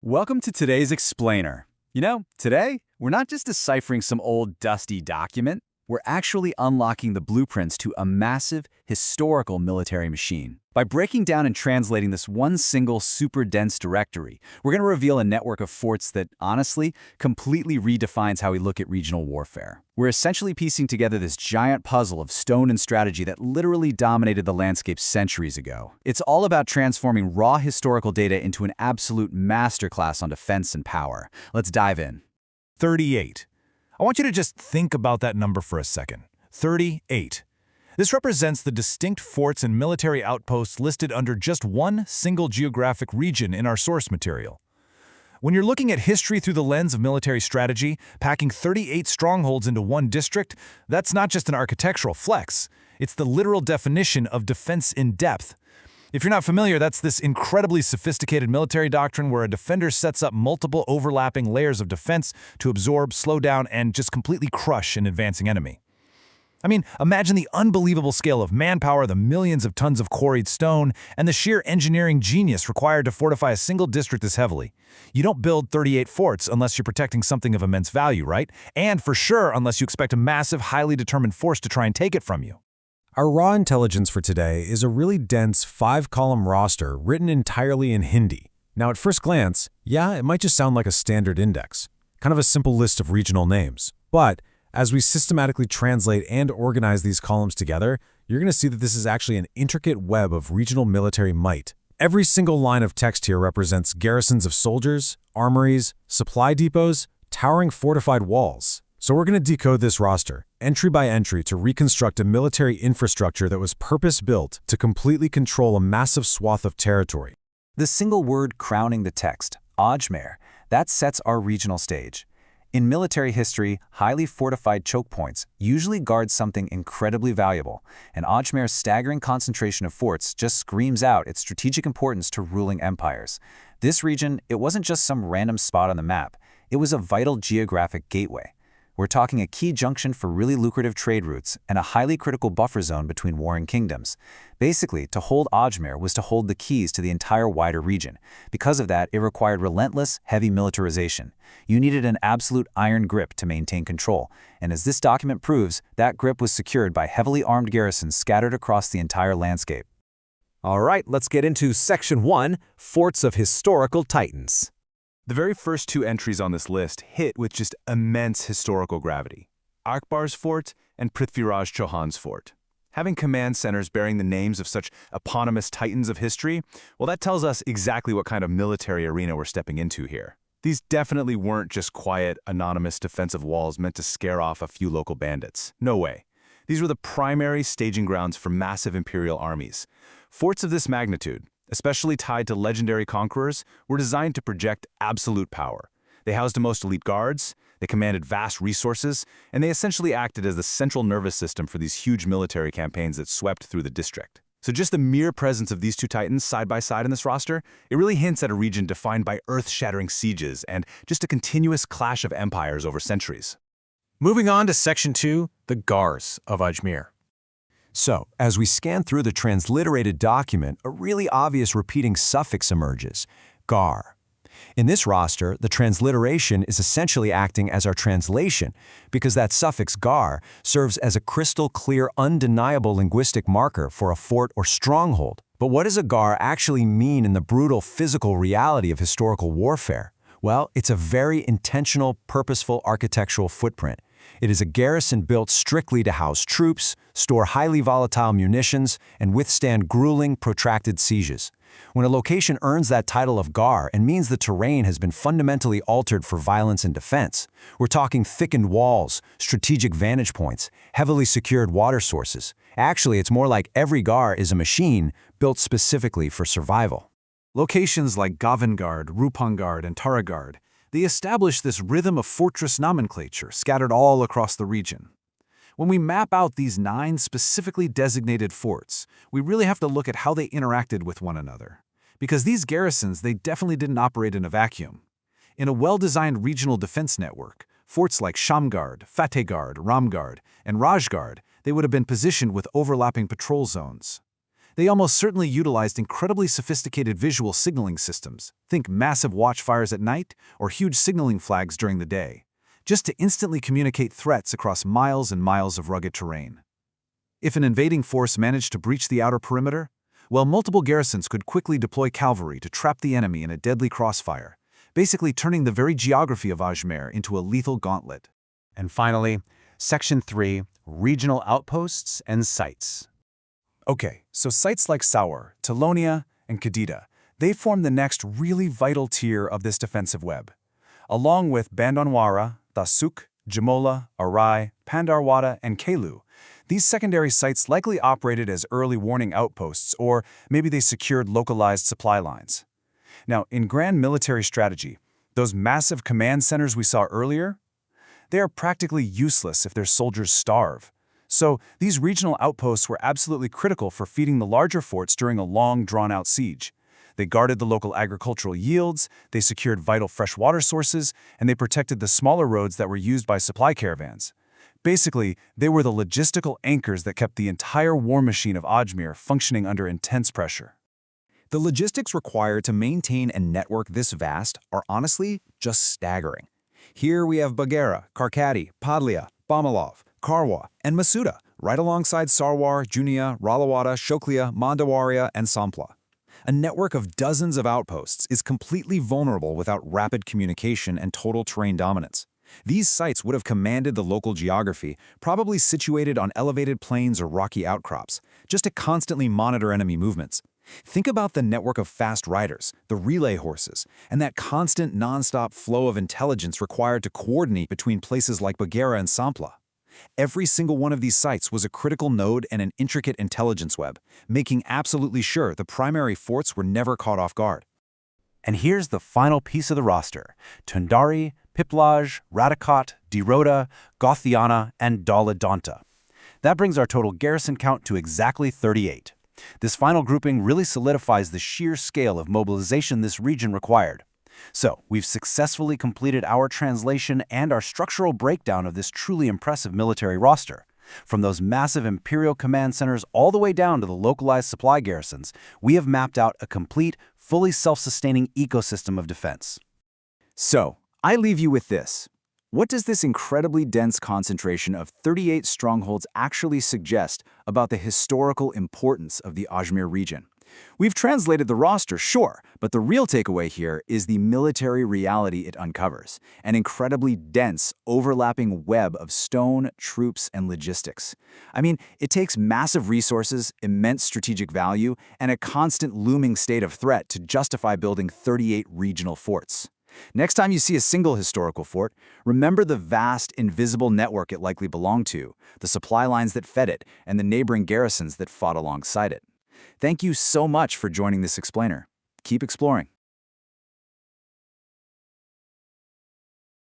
Welcome to today's Explainer. Today, we're not just deciphering some old dusty document, we're actually unlocking the blueprints to a massive, historical military machine. By breaking down and translating this one single super dense directory, we're going to reveal a network of forts that, honestly, completely redefines how we look at regional warfare. We're essentially piecing together this giant puzzle of stone and strategy that literally dominated the landscape centuries ago. It's all about transforming raw historical data into an absolute masterclass on defense and power. Let's dive in. 38. I want you to just think about that number for a second. 38. This represents the distinct forts and military outposts listed under just one single geographic region in our source material. When you're looking at history through the lens of military strategy, packing 38 strongholds into one district, that's not just an architectural flex. It's the literal definition of defense in depth. If you're not familiar, that's this incredibly sophisticated military doctrine where a defender sets up multiple overlapping layers of defense to absorb, slow down, and just completely crush an advancing enemy. I mean, imagine the unbelievable scale of manpower, the millions of tons of quarried stone, and the sheer engineering genius required to fortify a single district this heavily. You don't build 38 forts unless you're protecting something of immense value, right? And for sure, unless you expect a massive, highly determined force to try and take it from you. Our raw intelligence for today is a really dense 5-column roster written entirely in Hindi. Now, at first glance, yeah, it might just sound like a standard index, kind of a simple list of regional names. But as we systematically translate and organize these columns together, you're going to see that this is actually an intricate web of regional military might. Every single line of text here represents garrisons of soldiers, armories, supply depots, towering fortified walls. So we're going to decode this roster, entry by entry, to reconstruct a military infrastructure that was purpose-built to completely control a massive swath of territory. The single word crowning the text, Ajmer, that sets our regional stage. In military history, highly fortified choke points usually guard something incredibly valuable, and Ajmer's staggering concentration of forts just screams out its strategic importance to ruling empires. This region, it wasn't just some random spot on the map, it was a vital geographic gateway. We're talking a key junction for really lucrative trade routes and a highly critical buffer zone between warring kingdoms. Basically, to hold Ajmer was to hold the keys to the entire wider region. Because of that, it required relentless, heavy militarization. You needed an absolute iron grip to maintain control, and as this document proves, that grip was secured by heavily armed garrisons scattered across the entire landscape. All right, let's get into Section 1, Forts of Historical Titans. The very first two entries on this list hit with just immense historical gravity: Akbar's fort and Prithviraj Chauhan's fort. Having command centers bearing the names of such eponymous titans of history, well, that tells us exactly what kind of military arena we're stepping into here. These definitely weren't just quiet, anonymous defensive walls meant to scare off a few local bandits. No way. These were the primary staging grounds for massive imperial armies. Forts of this magnitude, especially tied to legendary conquerors, were designed to project absolute power. They housed the most elite guards, they commanded vast resources, and they essentially acted as the central nervous system for these huge military campaigns that swept through the district. So just the mere presence of these two titans side by side in this roster, it really hints at a region defined by earth-shattering sieges and just a continuous clash of empires over centuries. Moving on to Section 2, the Ghars of Ajmer. So, as we scan through the transliterated document, a really obvious repeating suffix emerges: Ghar. In this roster, the transliteration is essentially acting as our translation, because that suffix Ghar serves as a crystal-clear, undeniable linguistic marker for a fort or stronghold. But what does a Ghar actually mean in the brutal physical reality of historical warfare? Well, it's a very intentional, purposeful architectural footprint. It is a garrison built strictly to house troops, store highly volatile munitions, and withstand grueling, protracted sieges. When a location earns that title of Ghar and means the terrain has been fundamentally altered for violence and defense, we're talking thickened walls, strategic vantage points, heavily secured water sources. Actually, it's more like every Ghar is a machine built specifically for survival. Locations like Govangard, Rupangard, and Taragard, they establish this rhythm of fortress nomenclature scattered all across the region. When we map out these 9 specifically designated forts, we really have to look at how they interacted with one another. Because these garrisons, they definitely didn't operate in a vacuum. In a well-designed regional defense network, forts like Shamgard, Fatehgard, Ramgard, and Rajgard, they would have been positioned with overlapping patrol zones. They almost certainly utilized incredibly sophisticated visual signaling systems, think massive watchfires at night or huge signaling flags during the day, just to instantly communicate threats across miles and miles of rugged terrain. If an invading force managed to breach the outer perimeter, well, multiple garrisons could quickly deploy cavalry to trap the enemy in a deadly crossfire, basically turning the very geography of Ajmer into a lethal gauntlet. And finally, Section 3, Regional Outposts and Sites. Okay, so sites like Saur, Talonia, and Kadida, they form the next really vital tier of this defensive web. Along with Bandonwara, Tasuk, Jamola, Arai, Pandarwada, and Kelu, these secondary sites likely operated as early warning outposts, or maybe they secured localized supply lines. Now, in grand military strategy, those massive command centers we saw earlier, they are practically useless if their soldiers starve. So these regional outposts were absolutely critical for feeding the larger forts during a long, drawn-out siege. They guarded the local agricultural yields, they secured vital fresh water sources, and they protected the smaller roads that were used by supply caravans. Basically, they were the logistical anchors that kept the entire war machine of Ajmer functioning under intense pressure. The logistics required to maintain a network this vast are honestly just staggering. Here we have Bhangarh, Karkati, Padlia, Bamalov, Karwa, and Masuda, right alongside Sarwar, Junia, Ralawada, Shoklia, Mandawaria, and Sampla. A network of dozens of outposts is completely vulnerable without rapid communication and total terrain dominance. These sites would have commanded the local geography, probably situated on elevated plains or rocky outcrops, just to constantly monitor enemy movements. Think about the network of fast riders, the relay horses, and that constant non-stop flow of intelligence required to coordinate between places like Bhangarh and Sampla. Every single one of these sites was a critical node and an intricate intelligence web, making absolutely sure the primary forts were never caught off guard. And here's the final piece of the roster: Tundari, Piplaj, Radikot, Dirota, Gothiana, and Daladanta. That brings our total garrison count to exactly 38. This final grouping really solidifies the sheer scale of mobilization this region required. So, we've successfully completed our translation and our structural breakdown of this truly impressive military roster. From those massive imperial command centers all the way down to the localized supply garrisons, we have mapped out a complete, fully self-sustaining ecosystem of defense. So, I leave you with this. What does this incredibly dense concentration of 38 strongholds actually suggest about the historical importance of the Ajmer region? We've translated the roster, sure, but the real takeaway here is the military reality it uncovers, an incredibly dense, overlapping web of stone, troops, and logistics. I mean, it takes massive resources, immense strategic value, and a constant looming state of threat to justify building 38 regional forts. Next time you see a single historical fort, remember the vast, invisible network it likely belonged to, the supply lines that fed it, and the neighboring garrisons that fought alongside it. Thank you so much for joining this explainer. Keep exploring.